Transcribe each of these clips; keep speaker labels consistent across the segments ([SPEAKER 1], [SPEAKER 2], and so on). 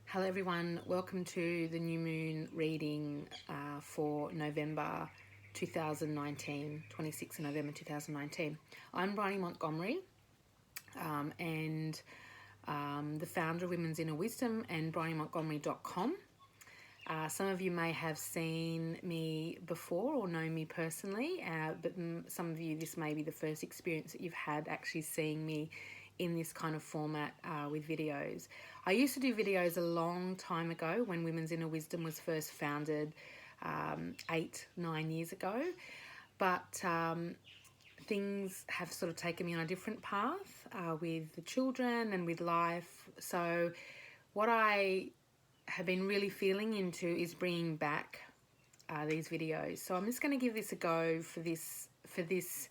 [SPEAKER 1] Hello everyone, welcome to the new moon reading for November 2019, 26th of November 2019. I'm Bryony Montgomery and the founder of Women's Inner Wisdom and BryonyMontgomery.com. Some of you may have seen me before or know me personally, but some of you, this may be the first experience that you've had actually seeing me in this kind of format with videos. I used to do videos a long time ago when Women's Inner Wisdom was first founded 8-9 years ago, but things have sort of taken me on a different path with the children and with life. So what I have been really feeling into is bringing back these videos. So I'm just going to give this a go for this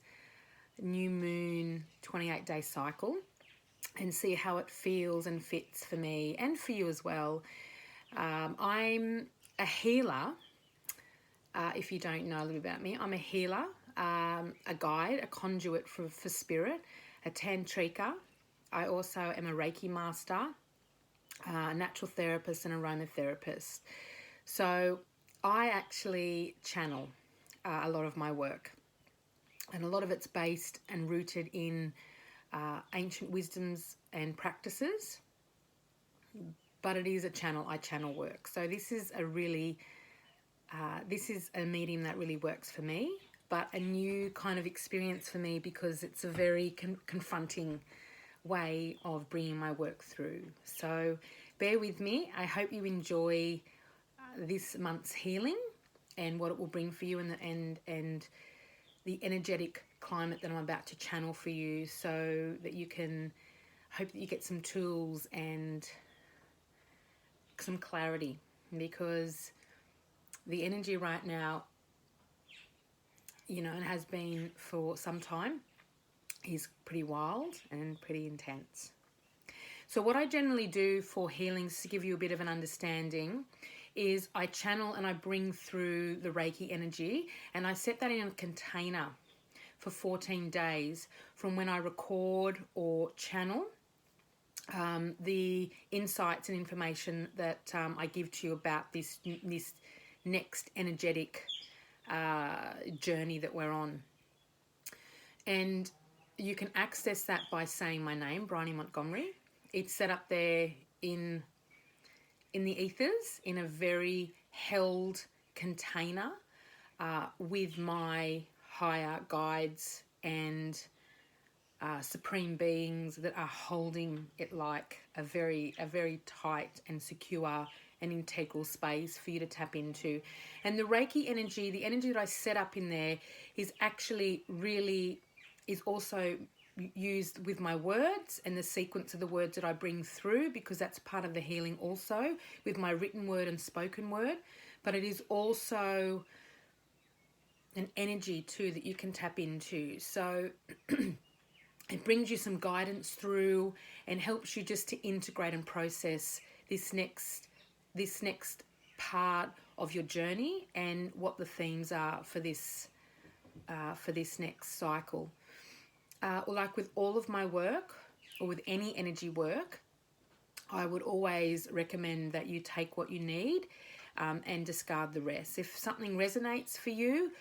[SPEAKER 1] new moon 28-day cycle and see how it feels and fits for me and for you as well. I'm a healer. If you don't know a little about me, I'm a healer, a guide, a conduit for spirit, a tantrika. I also am a Reiki master, a natural therapist and aromatherapist. So I actually channel a lot of my work, and a lot of it's based and rooted in ancient wisdoms and practices, but it is a channel. I channel work. So this is a really, this is a medium that really works for me, but a new kind of experience for me because it's a very confronting way of bringing my work through. So bear with me. I hope you enjoy this month's healing and what it will bring for you, and the energetic climate that I'm about to channel for you, so that you can hope that you get some tools and some clarity, because the energy right now, and has been for some time, is pretty wild and pretty intense. So what I generally do for healings, to give you a bit of an understanding, is I channel and I bring through the Reiki energy, and I set that in a container for 14 days from when I record or channel the insights and information that I give to you about this next energetic journey that we're on. And you can access that by saying my name, Bryony Montgomery. It's set up there in the ethers in a very held container with my higher guides and supreme beings that are holding it like a very tight and secure and integral space for you to tap into. And the Reiki energy, the energy that I set up in there, is actually really is also used with my words and the sequence of the words that I bring through, because that's part of the healing also with my written word and spoken word. But it is also an energy too that you can tap into. So it brings you some guidance through and helps you just to integrate and process this next part of your journey and what the themes are for this next cycle. Like with all of my work, or with any energy work, I would always recommend that you take what you need and discard the rest. If something resonates for you,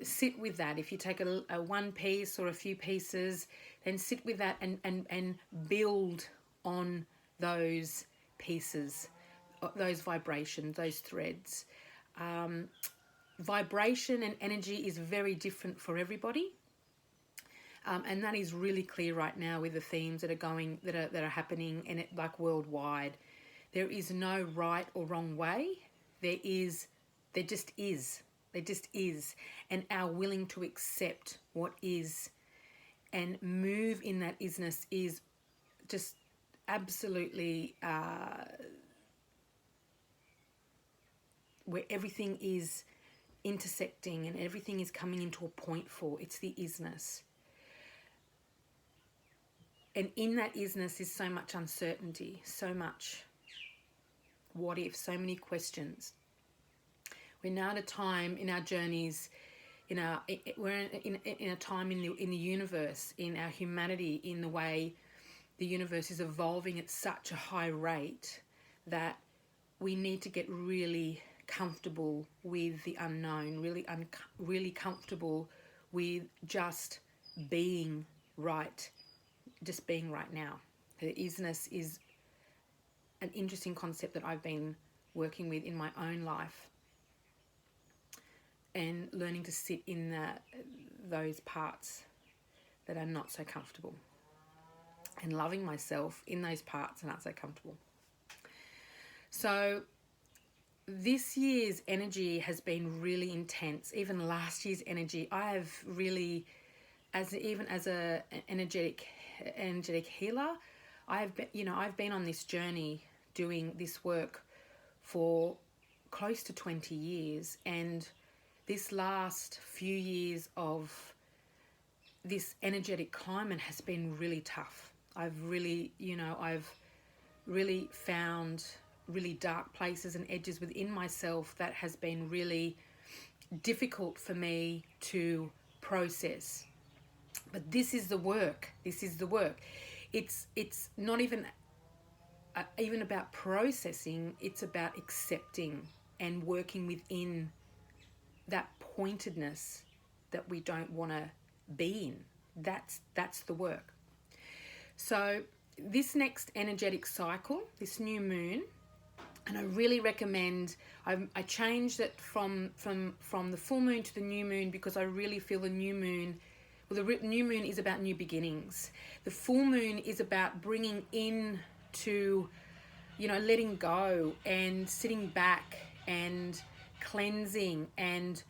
[SPEAKER 1] sit with that. If you take a one piece or a few pieces, then sit with that and build on those pieces, those vibrations, those threads. Vibration and energy is very different for everybody. And that is really clear right now with the themes that are happening in it, like worldwide. There is no right or wrong way. There just is. There just is. And our willing to accept what is and move in that isness is just absolutely where everything is intersecting and everything is coming into a point for. It's the isness. And in that isness is so much uncertainty, so much what if, so many questions. We're now at a time in our journeys, we're in a time in the universe, in our humanity, in the way the universe is evolving at such a high rate that we need to get really comfortable with the unknown, really comfortable with just being right, just being right now. The isness is an interesting concept that I've been working with in my own life, and learning to sit in those parts that are not so comfortable, and loving myself in those parts that aren't so comfortable. So this year's energy has been really intense. Even last year's energy, I have really, as a energetic healer, I've been on this journey doing this work for close to 20 years, and this last few years of this energetic climate has been really tough. I've really found really dark places and edges within myself that has been really difficult for me to process. But this is the work. It's not even about processing. It's about accepting and working within that pointedness that we don't want to be in. That's the work. So this next energetic cycle, this new moon, and I really recommend, I changed it from the full moon to the new moon, because I really feel the new moon is about new beginnings. The full moon is about bringing in to, letting go and sitting back and cleansing and,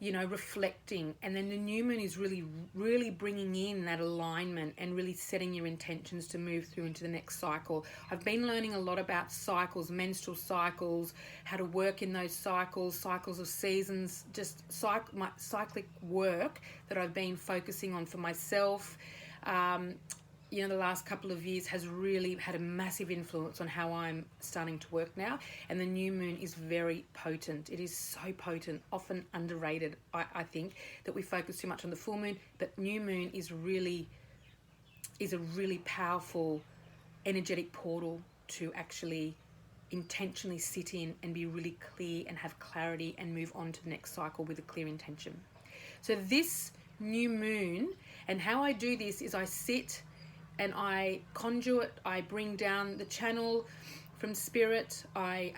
[SPEAKER 1] reflecting. And then the new moon is really, really bringing in that alignment and really setting your intentions to move through into the next cycle. I've been learning a lot about cycles, menstrual cycles, how to work in those cycles of seasons, just my cyclic work that I've been focusing on for myself. The last couple of years has really had a massive influence on how I'm starting to work now. And the new moon is very potent. It is so potent, often underrated, I think, that we focus too much on the full moon. But new moon is a really powerful energetic portal to actually intentionally sit in and be really clear and have clarity and move on to the next cycle with a clear intention. So this new moon, and how I do this is I sit and I conduit, I bring down the channel from spirit. I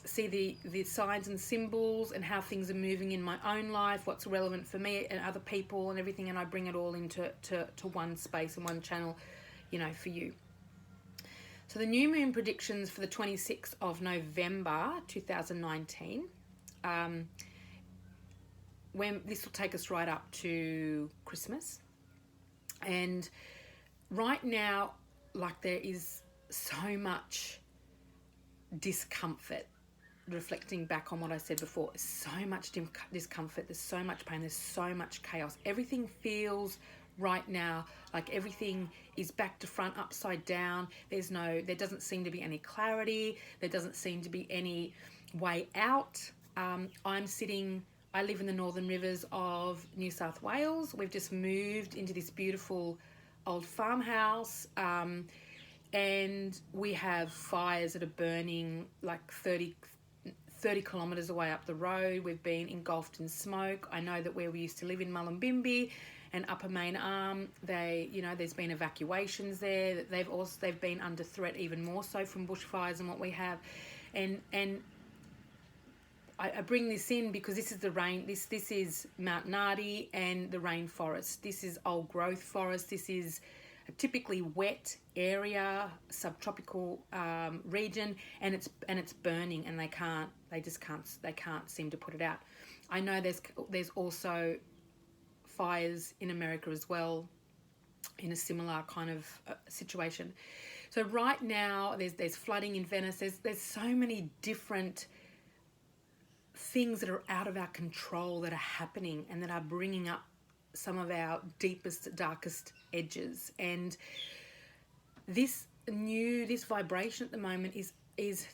[SPEAKER 1] see the signs and symbols and how things are moving in my own life, what's relevant for me and other people and everything, and I bring it all into one space and one channel, for you. So the new moon predictions for the 26th of November 2019, when this will take us right up to Christmas. And right now, there is so much discomfort. Reflecting back on what I said before, so much discomfort, there's so much pain, there's so much chaos. Everything feels right now like everything is back to front, upside down. There doesn't seem to be any clarity. There doesn't seem to be any way out. I live in the Northern Rivers of New South Wales. We've just moved into this beautiful old farmhouse, and we have fires that are burning 30 kilometres away up the road. We've been engulfed in smoke. I know that where we used to live in Mullumbimby and Upper Main Arm, there's been evacuations there. They've been under threat even more so from bushfires and what we have, and I bring this in because this is the rain. This is Mount Nardi and the rainforest. This is old growth forest. This is a typically wet area, subtropical region, and it's burning, and they can't seem to put it out. I know there's also fires in America as well, in a similar kind of situation. So right now there's flooding in Venice. There's so many different things that are out of our control that are happening and that are bringing up some of our deepest, darkest edges. And this vibration at the moment is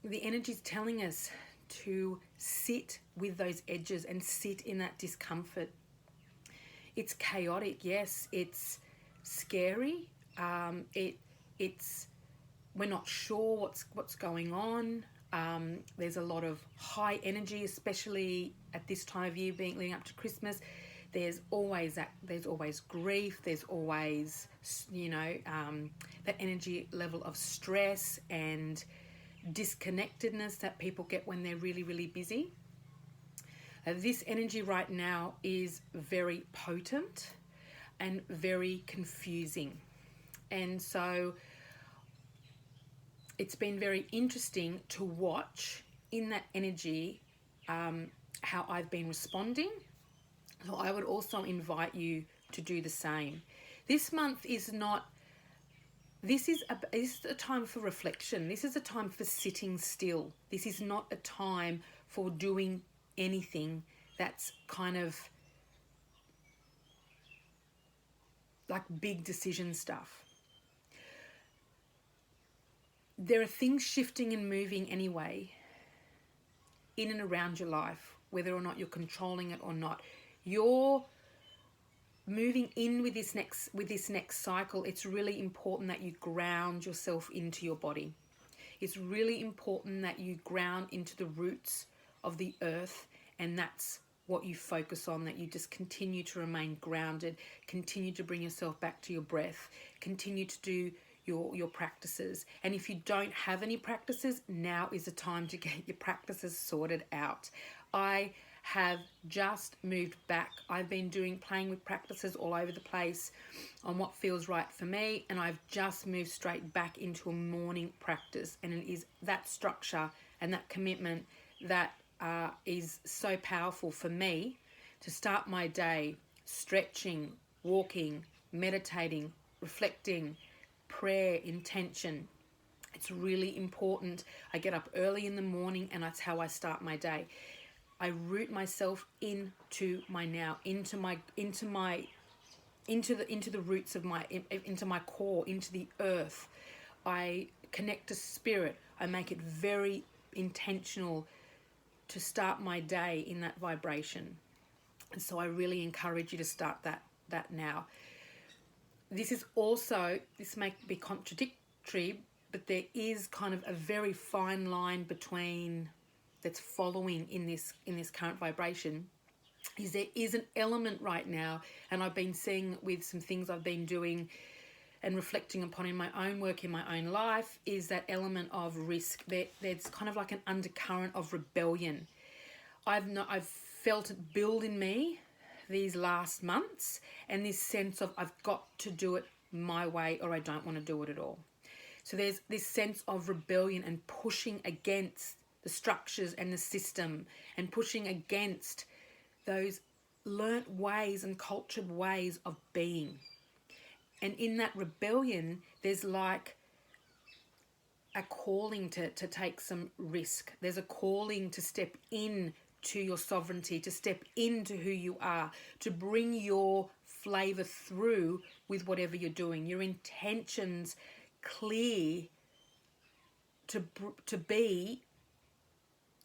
[SPEAKER 1] the energy's telling us to sit with those edges and sit in that discomfort. It's chaotic, yes, it's scary, It's we're not sure what's going on. There's a lot of high energy, especially at this time of year, being leading up to Christmas. There's always that. There's always grief. There's always that energy level of stress and disconnectedness that people get when they're really, really busy. This energy right now is very potent and very confusing. And so it's been very interesting to watch in that energy how I've been responding. So I would also invite you to do the same. This month is not, this is a time for reflection. This is a time for sitting still. This is not a time for doing anything that's kind of like big decision stuff. There are things shifting and moving anyway in and around your life, whether or not you're controlling it or not. You're moving in with this next cycle. It's really important that you ground yourself into your body. It's really important that you ground into the roots of the earth, and that's what you focus on, that you just continue to remain grounded, continue to bring yourself back to your breath, continue to do your practices. And if you don't have any practices, now is the time to get your practices sorted out. I have just moved back. I've been playing with practices all over the place on what feels right for me, and I've just moved straight back into a morning practice. And it is that structure and that commitment that is so powerful for me to start my day stretching, walking, meditating, reflecting, prayer, intention. It's really important. I get up early in the morning, and that's how I start my day. I root myself into my now, into the roots of into my core, into the earth. I connect to spirit. I make it very intentional to start my day in that vibration. And so I really encourage you to start that now. This may be contradictory, but there is kind of a very fine line between that's following in this current vibration. Is there is an element right now, and I've been seeing with some things I've been doing and reflecting upon in my own work, in my own life, is that element of risk. There's kind of like an undercurrent of rebellion. I've felt it build in me these last months, and this sense of I've got to do it my way or I don't want to do it at all. So there's this sense of rebellion and pushing against the structures and the system, and pushing against those learnt ways and cultured ways of being. And in that rebellion, there's like a calling to take some risk. There's a calling to step in to your sovereignty, to step into who you are, to bring your flavor through with whatever you're doing, your intentions clear, to be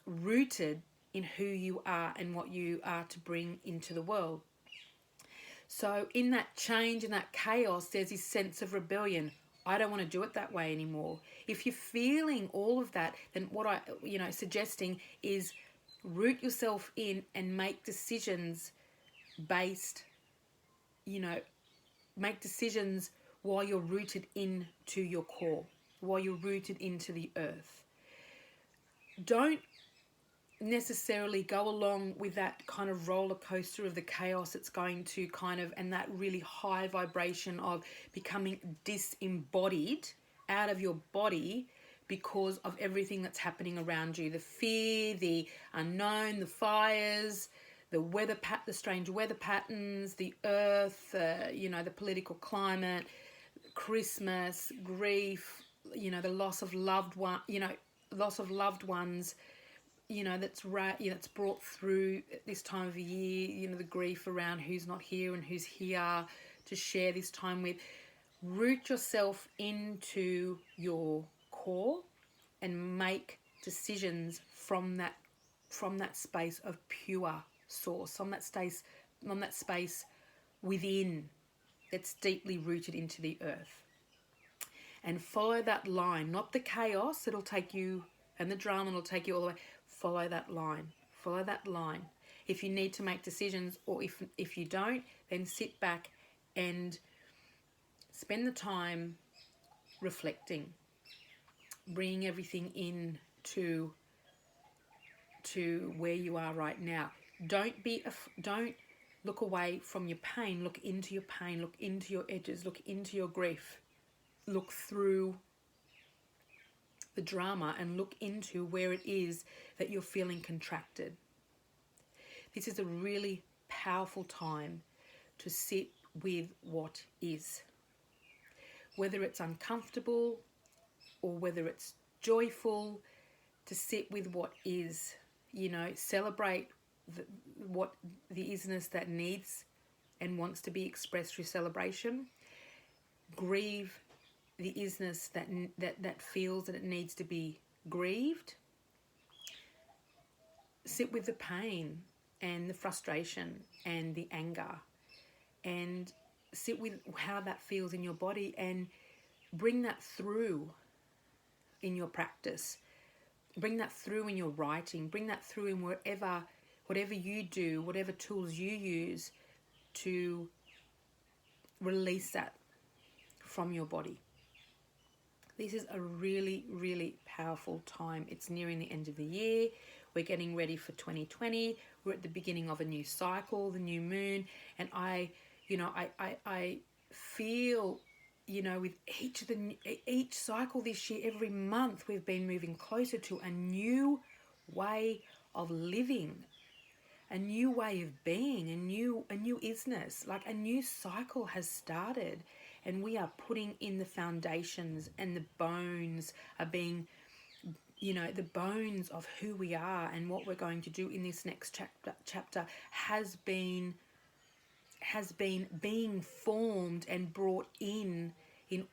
[SPEAKER 1] rooted in who you are and what you are to bring into the world. So in that change and that chaos, there's this sense of rebellion. I don't want to do it that way anymore. If you're feeling all of that, then what I suggesting is root yourself in and make decisions based, make decisions while you're rooted into your core, while you're rooted into the earth. Don't necessarily go along with that kind of roller coaster of the chaos it's going to and that really high vibration of becoming disembodied out of your body because of everything that's happening around you, the fear, the unknown, the fires, the strange weather patterns, the earth, the political climate, Christmas, grief, the loss of loved ones, that's brought through this time of the year, the grief around who's not here and who's here to share this time with. Root yourself into your core and make decisions from that space of pure source, on that space within that's deeply rooted into the earth. and follow that line, not the chaos that'll take you and the drama that'll take you all the way. Follow that line. Follow that line. If you need to make decisions, or if you don't, then sit back and spend the time reflecting, bringing everything in to where you are right now. Don't look away from your pain. Look into your pain. Look into your edges. Look into your grief. Look through the drama and look into where it is that you're feeling contracted. This is a really powerful time to sit with what is. Whether it's uncomfortable or whether it's joyful, to sit with what is. Celebrate the isness that needs and wants to be expressed through celebration. Grieve the isness that feels that it needs to be grieved. Sit with the pain and the frustration and the anger, and sit with how that feels in your body, and bring that through in your practice. Bring that through in your writing. Bring that through in whatever you do, whatever tools you use to release that from your body. This is a really, really powerful time. It's nearing the end of the year. We're getting ready for 2020. We're at the beginning of a new cycle, the new moon. And I feel, with each cycle this year, every month we've been moving closer to a new way of living, a new way of being, a new isness. Like a new cycle has started, and we are putting in the foundations, and the bones are being, the bones of who we are and what we're going to do in this next chapter has been being formed and brought in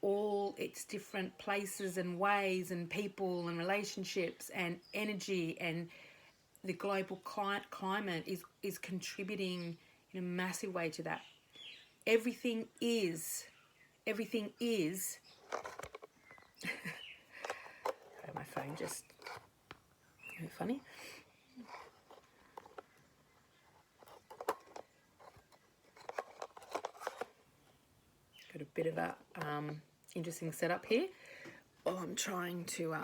[SPEAKER 1] all its different places and ways and people and relationships and energy, and the global climate is contributing in a massive way to that. Everything is my phone just funny. Got a bit of a interesting setup here. Well, I'm trying to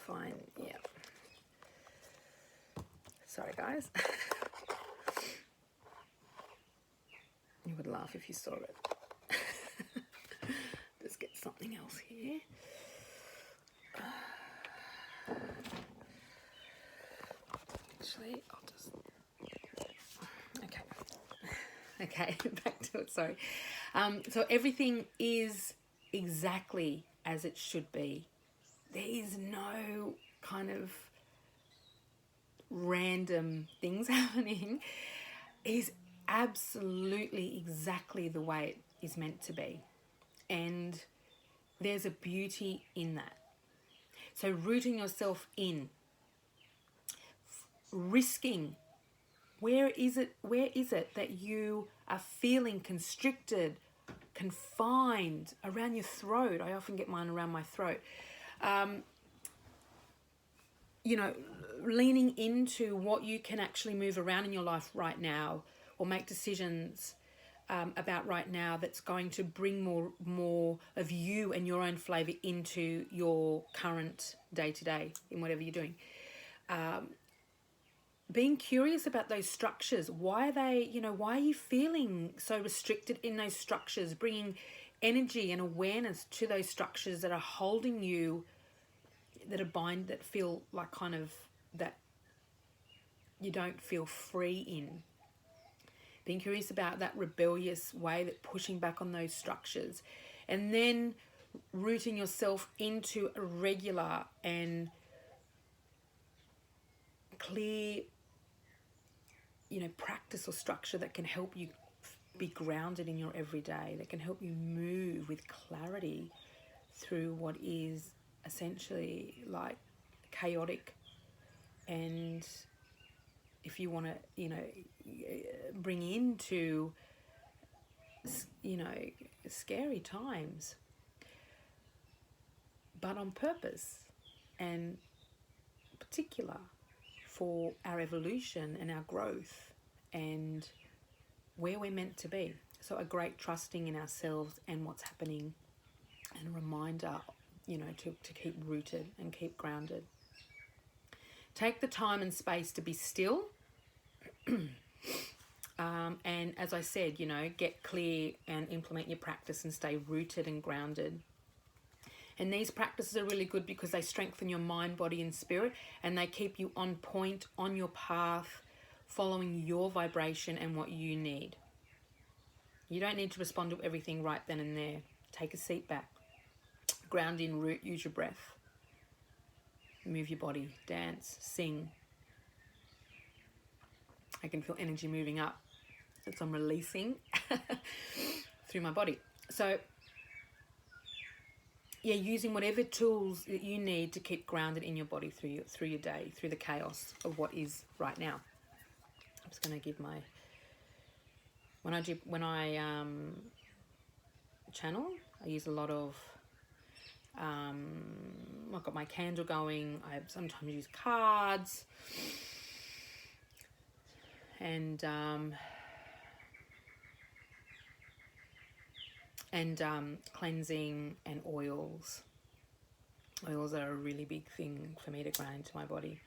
[SPEAKER 1] find, sorry guys. You would laugh if you saw it. Let's get something else here. Actually, I'll just... Okay, back to it, sorry. So everything is exactly as it should be. There is no kind of random things happening. It is absolutely exactly the way it is meant to be. And there's a beauty in that. So rooting yourself in, risking. Where is it that you are feeling constricted, confined around your throat? I often get mine around my throat. Leaning into what you can actually move around in your life right now, or make decisions about right now, that's going to bring more of you and your own flavor into your current day-to-day in whatever you're doing. Being curious about those structures. Why are you feeling so restricted in those structures? Bringing energy and awareness to those structures that are holding you, that feel like kind of that you don't feel free in. Being curious about that rebellious way, that pushing back on those structures. And then rooting yourself into a regular and clear, practice or structure that can help you be grounded in your everyday, that can help you move with clarity through what is essentially like chaotic. And if you want to, bring into, scary times, but on purpose and particular for our evolution and our growth and where we're meant to be. So a great trusting in ourselves and what's happening, and a reminder, you know, to keep rooted and keep grounded. Take the time and space to be still. And as I said, you know, get clear and implement your practice and stay rooted and grounded. And these practices are really good because they strengthen your mind, body, and spirit, and they keep you on point, on your path, following your vibration and what you need. You don't need to respond to everything right then and there. Take a seat back. Ground in, root, use your breath. Move your body, dance, sing. I can feel energy moving up as I'm releasing through my body. So, yeah, using whatever tools that you need to keep grounded in your body through your day, through the chaos of what is right now. I'm just going to give my... When I channel, I use a lot of... I've got my candle going. I sometimes use cards and cleansing and oils. Oils are a really big thing for me to ground into my body.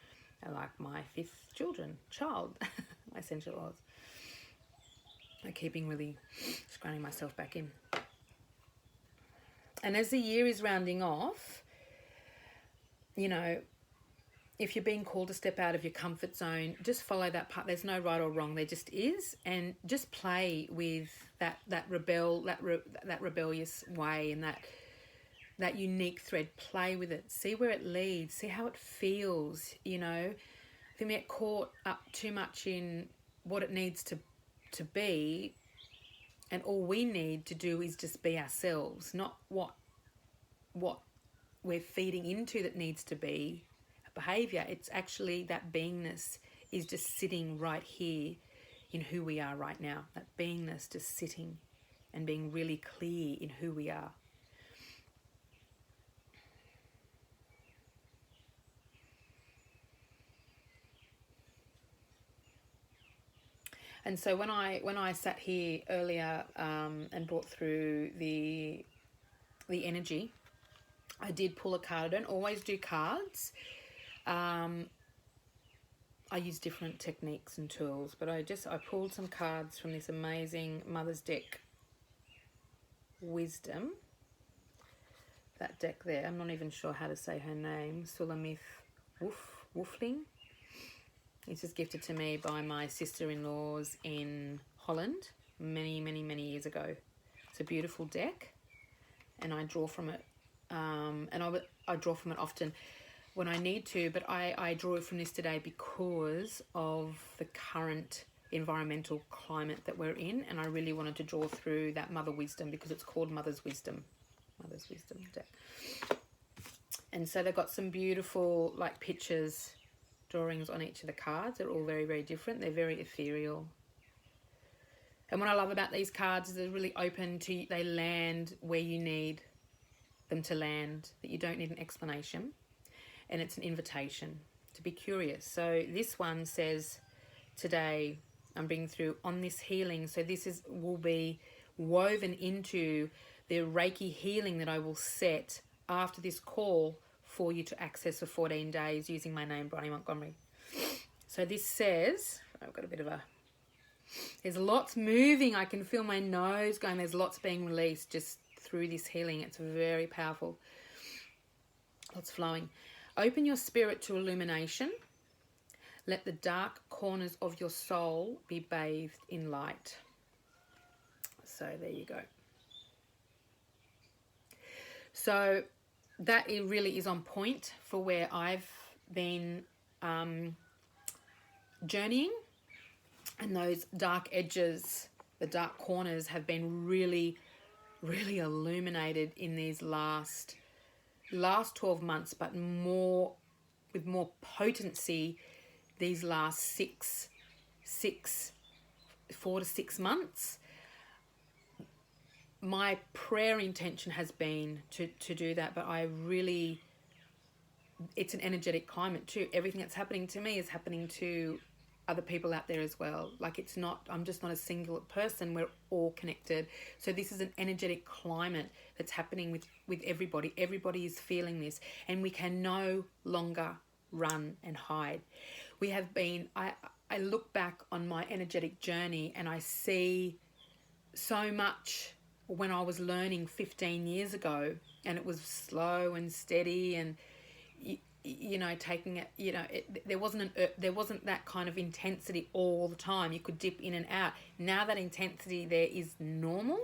[SPEAKER 1] I like my fifth child, my essential oils. I'm keeping really just grounding myself back in. And as the year is rounding off, you know, if you're being called to step out of your comfort zone, just follow that part. There's no right or wrong. There just is. And just play with that rebellious way and that unique thread. Play with it. See where it leads. See how it feels, you know. If we get caught up too much in what it needs to be, and all we need to do is just be ourselves, not what we're feeding into that needs to be a behavior. It's actually that beingness is just sitting right here in who we are right now. That beingness just sitting and being really clear in who we are. And so when I sat here earlier and brought through the energy, I did pull a card. I don't always do cards. I use different techniques and tools, but I pulled some cards from this amazing Mother's Deck Wisdom. That deck there, I'm not even sure how to say her name, Sulamith Woofling. This was gifted to me by my sister-in-laws in Holland many, many, many years ago. It's a beautiful deck, and I draw from it. And I draw from it often when I need to, but I draw it from this today because of the current environmental climate that we're in, and I really wanted to draw through that Mother Wisdom because it's called Mother's Wisdom deck. And so they've got some beautiful like pictures, drawings on each of the cards. They're all very, very different. They're very ethereal. And what I love about these cards is they're really open to, they land where you need them to land, that you don't need an explanation. And it's an invitation to be curious. So this one says, today I'm bringing through on this healing. So this will be woven into the Reiki healing that I will set after this call for you to access for 14 days using my name, Bronnie Montgomery. So this says, I've got a bit of there's lots moving. I can feel my nose going. There's lots being released just through this healing. It's very powerful. Lots flowing. Open your spirit to illumination. Let the dark corners of your soul be bathed in light. So there you go. So that it really is on point for where I've been journeying, and those dark edges, the dark corners have been really, really illuminated in these last 12 months, but with more potency these last 4 to 6 months. my prayer intention has been to do that, but I really, it's an energetic climate too. Everything that's happening to me is happening to other people out there as well. Like, it's not, I'm just not a single person. We're all connected. So this is an energetic climate that's happening with everybody. Everybody is feeling this, and we can no longer run and hide. We have been, I look back on my energetic journey and I see so much when I was learning 15 years ago, and it was slow and steady, and you know, taking it, you know, there wasn't that kind of intensity all the time. You could dip in and out. Now that intensity there is normal,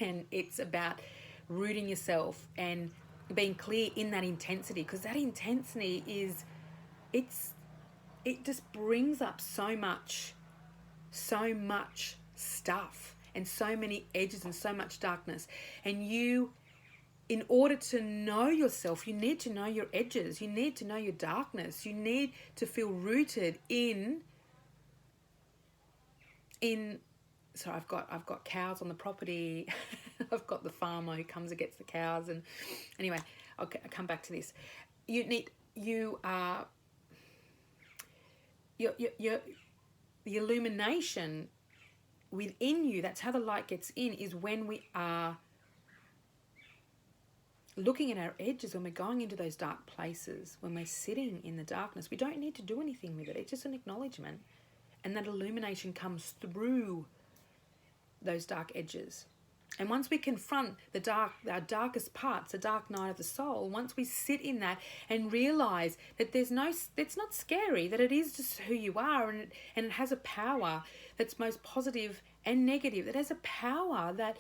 [SPEAKER 1] and it's about rooting yourself and being clear in that intensity, because that intensity is, it just brings up so much stuff and so many edges and so much darkness. And you, in order to know yourself, you need to know your edges, you need to know your darkness, you need to feel rooted in so I've got cows on the property. I've got the farmer who comes and gets the cows, and anyway, I'll come back to this. You are the illumination within you, that's how the light gets in, is when we are looking at our edges, when we're going into those dark places, when we're sitting in the darkness. We don't need to do anything with it. It's just an acknowledgement. And that illumination comes through those dark edges. And once we confront our darkest parts, the dark night of the soul, once we sit in that and realize that it's not scary, that it is just who you are, and it has a power that's most positive and negative. It has a power that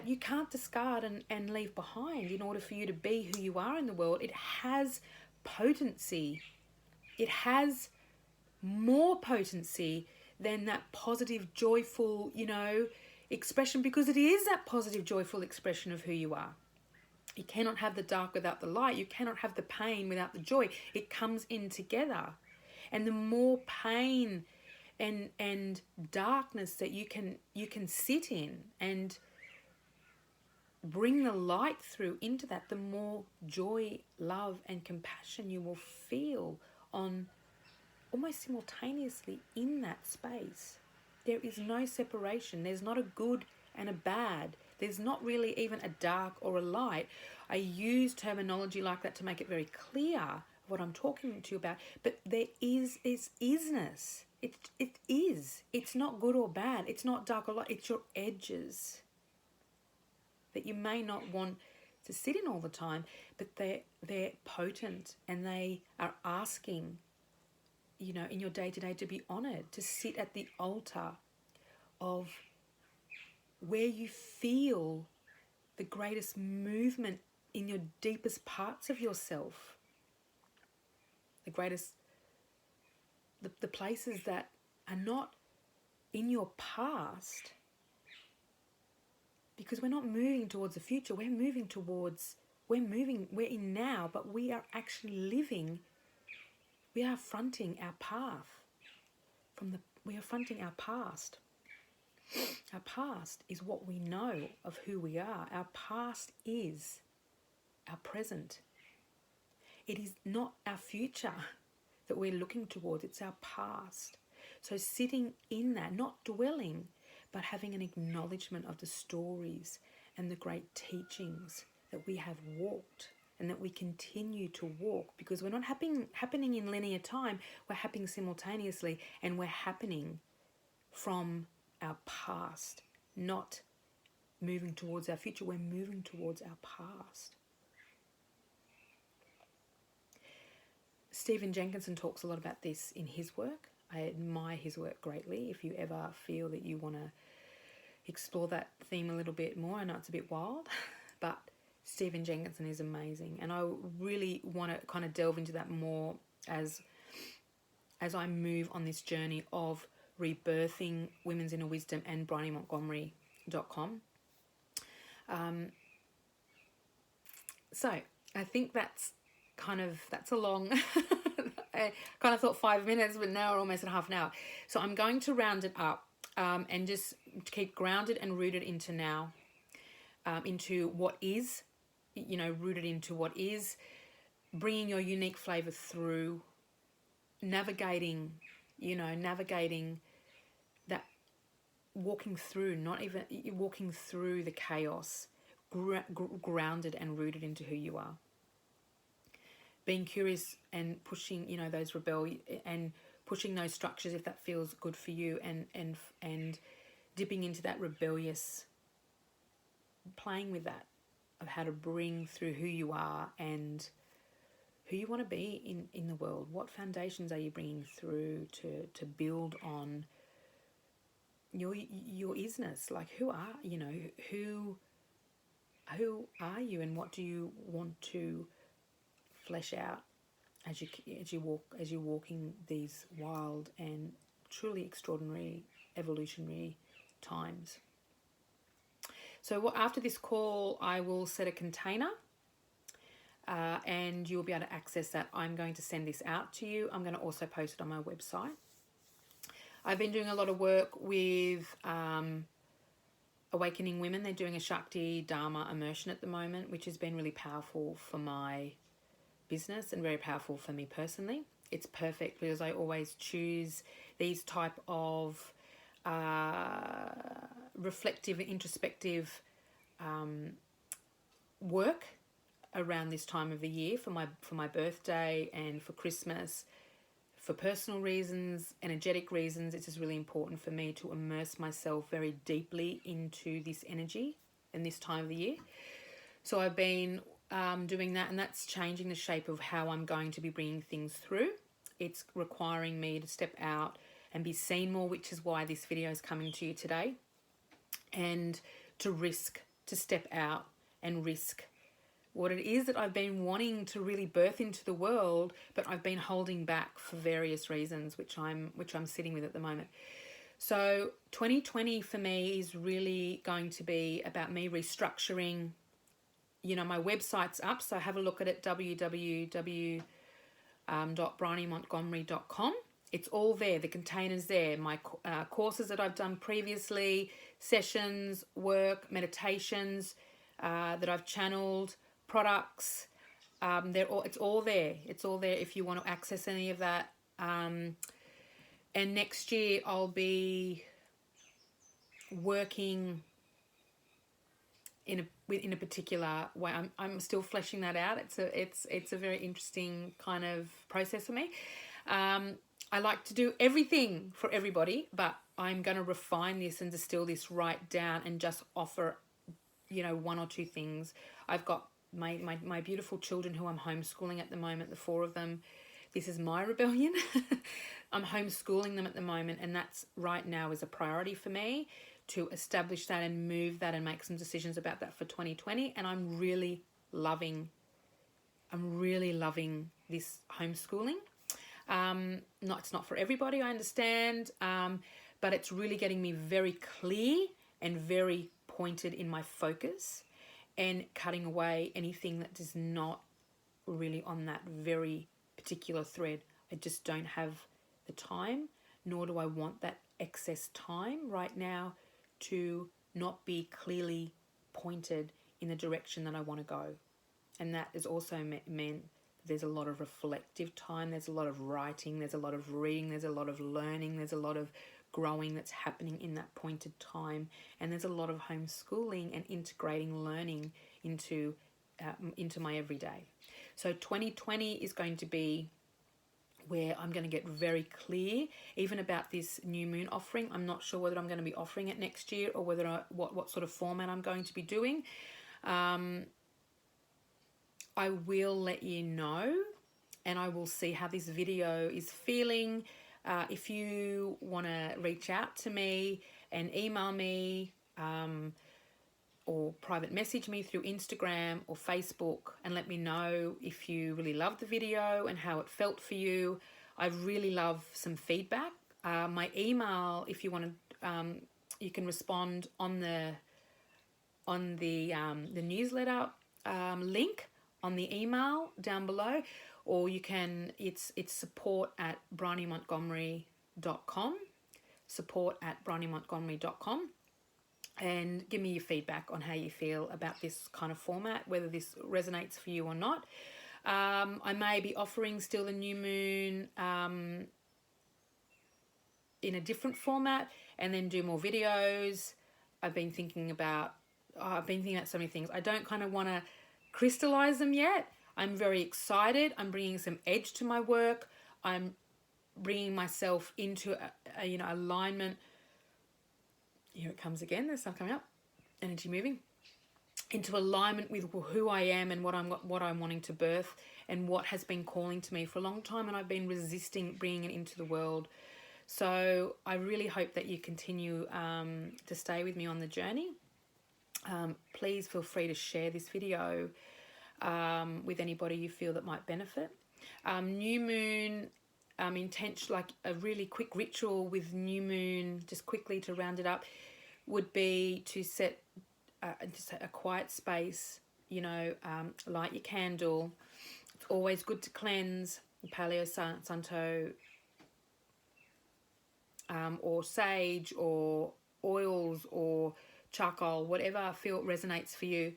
[SPEAKER 1] you can't discard and leave behind in order for you to be who you are in the world. It has potency. It has more potency than that positive, joyful, expression, because it is that positive, joyful expression of who you are. You cannot have the dark without the light. You cannot have the pain without the joy. It comes in together. And the more pain and darkness that you can sit in and bring the light through into that, the more joy, love, and compassion you will feel on almost simultaneously in that space. There is no separation. There's not a good and a bad. There's not really even a dark or a light. I use terminology like that to make it very clear what I'm talking to you about. But there is isness. It is. It's not good or bad. It's not dark or light. It's your edges that you may not want to sit in all the time, but they're potent, and they are asking, in your day-to-day, to be honored, to sit at the altar of where you feel the greatest movement in your deepest parts of yourself, the places that are not in your past, because we're not moving towards the future, we're in now, but we are actually living. We are fronting our path we are fronting our past. Our past is what we know of who we are. Our past is our present. It is not our future that we're looking towards, it's our past. So sitting in that, not dwelling, but having an acknowledgement of the stories and the great teachings that we have walked and that we continue to walk, because we're not happening in linear time, we're happening simultaneously, and we're happening from our past, not moving towards our future, we're moving towards our past. Stephen Jenkinson talks a lot about this in his work. I admire his work greatly. If you ever feel that you want to explore that theme a little bit more, I know it's a bit wild, but Stephen Jenkinson is amazing, and I really want to kind of delve into that more as I move on this journey of rebirthing Women's Inner Wisdom and BryonyMontgomery.com. So I think that's a long, I kind of thought 5 minutes, but now we're almost at half an hour. So I'm going to round it up and just keep grounded and rooted into now. into what is, rooted into what is, bringing your unique flavor through, navigating that, walking through, not even walking through the chaos, grounded and rooted into who you are. Being curious and pushing, those and pushing those structures if that feels good for you, and dipping into that rebellious, playing with that, of how to bring through who you are and who you want to be in the world. What foundations are you bringing through to build on your isness? Like, who are you, and what do you want to flesh out as you're walking these wild and truly extraordinary evolutionary times. So after this call, I will set a container, and you'll be able to access that. I'm going to send this out to you. I'm going to also post it on my website. I've been doing a lot of work with Awakening Women. They're doing a Shakti Dharma immersion at the moment, which has been really powerful for my business and very powerful for me personally. It's perfect because I always choose these type of reflective and introspective work around this time of the year, for my birthday and for Christmas. For personal reasons, energetic reasons, it's just really important for me to immerse myself very deeply into this energy in this time of the year. So I've been doing that, and that's changing the shape of how I'm going to be bringing things through. It's requiring me to step out and be seen more, which is why this video is coming to you today, and to step out and risk what it is that I've been wanting to really birth into the world, but I've been holding back for various reasons, which I'm sitting with at the moment. So 2020 for me is really going to be about me restructuring. My website's up, so have a look at it, www.bryonymontgomery.com. It's all there. The container's there. My courses that I've done previously, sessions, work, meditations that I've channeled, products. It's all there. It's all there if you want to access any of that. And next year I'll be working in a particular way. I'm still fleshing that out. It's a very interesting kind of process for me. I like to do everything for everybody, but I'm going to refine this and distill this right down and just offer, one or two things. I've got my beautiful children who I'm homeschooling at the moment, the 4 of them. This is my rebellion. I'm homeschooling them at the moment, and that's right now is a priority for me to establish that and move that and make some decisions about that for 2020. And I'm really loving this homeschooling. It's not for everybody, I understand, but it's really getting me very clear and very pointed in my focus, and cutting away anything that is not really on that very particular thread. I just don't have the time, nor do I want that excess time right now to not be clearly pointed in the direction that I want to go. And that has also meant there's a lot of reflective time, there's a lot of writing, there's a lot of reading, there's a lot of learning, there's a lot of growing that's happening in that pointed time, and there's a lot of homeschooling and integrating learning into my everyday. So 2020 is going to be where I'm going to get very clear even about this new moon offering. I'm not sure whether I'm going to be offering it next year or whether what sort of format I'm going to be doing. I will let you know, and I will see how this video is feeling. If you want to reach out to me and email me or private message me through Instagram or Facebook and let me know if you really loved the video and how it felt for you. I really love some feedback. My email, if you want to, you can respond on the newsletter link on the email down below, or you can, it's support@bryonymontgomery.com, support@bryonymontgomery.com. and give me your feedback on how you feel about this kind of format, whether this resonates for you or not. I may be offering still the new moon in a different format, and then do more videos. I've been thinking about so many things. I don't kind of want to crystallize them yet. I'm very excited. I'm bringing some edge to my work. I'm bringing myself into alignment. Here it comes again. There's stuff coming up. Energy moving into alignment with who I am and what I'm wanting to birth, and what has been calling to me for a long time, and I've been resisting bringing it into the world. So I really hope that you continue to stay with me on the journey. Please feel free to share this video with anybody you feel that might benefit. New moon intention, like a really quick ritual with new moon, just quickly to round it up, would be to set just a quiet space, light your candle. It's always good to cleanse, Paleo Santo, or sage, or oils, or charcoal, whatever resonates for you.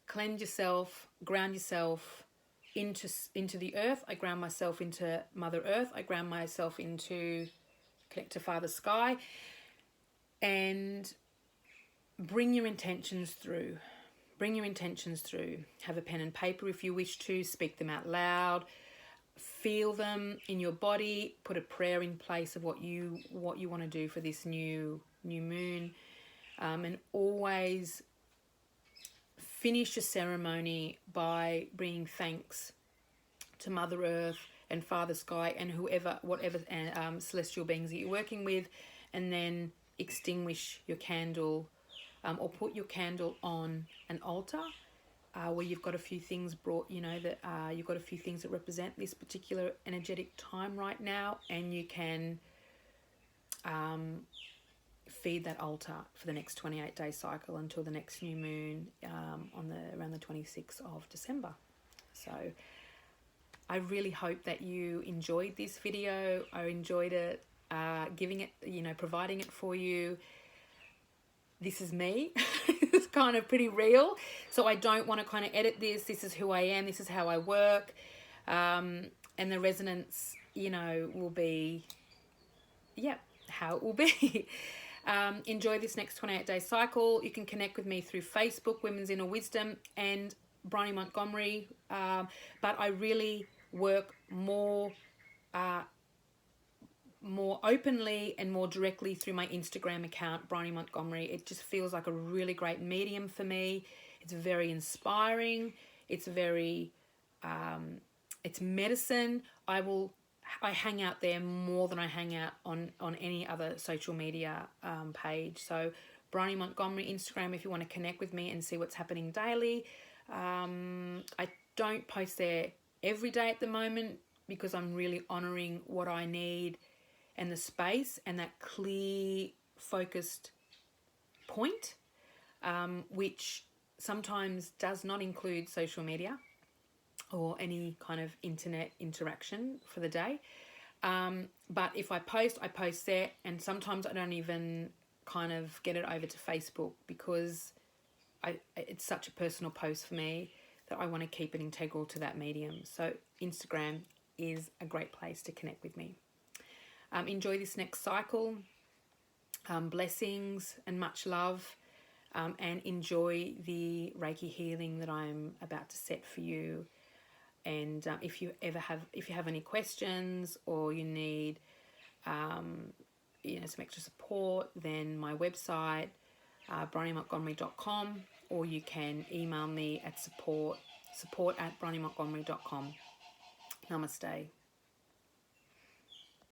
[SPEAKER 1] Cleanse yourself, ground yourself into the earth. I ground myself into Mother Earth. I ground myself into connect to Father Sky, and bring your intentions through. Bring your intentions through. Have a pen and paper if you wish to. Speak them out loud. Feel them in your body. Put a prayer in place of what you want to do for this new moon, and always finish your ceremony by bringing thanks to Mother Earth and Father Sky and whatever celestial beings that you're working with, and then extinguish your candle, or put your candle on an altar where you've got a few things you've got a few things that represent this particular energetic time right now, and you can feed that altar for the next 28-day cycle until the next new moon around the 26th of December. So I really hope that you enjoyed this video. I enjoyed it, giving it, providing it for you. This is me. It's kind of pretty real. So I don't want to kind of edit this. This is who I am. This is how I work. And the resonance, will be, how it will be. Enjoy this next 28-day cycle. You can connect with me through Facebook, Women's Inner Wisdom, and Bryony Montgomery. But I really work more openly and more directly through my Instagram account, Bryony Montgomery. It just feels like a really great medium for me. It's very inspiring. It's very, it's medicine. I hang out there more than I hang out on any other social media page. So Bryony Montgomery, Instagram, if you want to connect with me and see what's happening daily. I don't post there every day at the moment because I'm really honouring what I need and the space and that clear, focused point, which sometimes does not include social media or any kind of internet interaction for the day. But if I post there, and sometimes I don't even kind of get it over to Facebook because it's such a personal post for me that I want to keep it integral to that medium. So Instagram is a great place to connect with me. Enjoy this next cycle. Blessings and much love. And enjoy the Reiki healing that I'm about to set for you. And if you have any questions or you need some extra support, then my website, BryonyMontgomery.com, or you can email me at support@BryonyMontgomery.com. Namaste.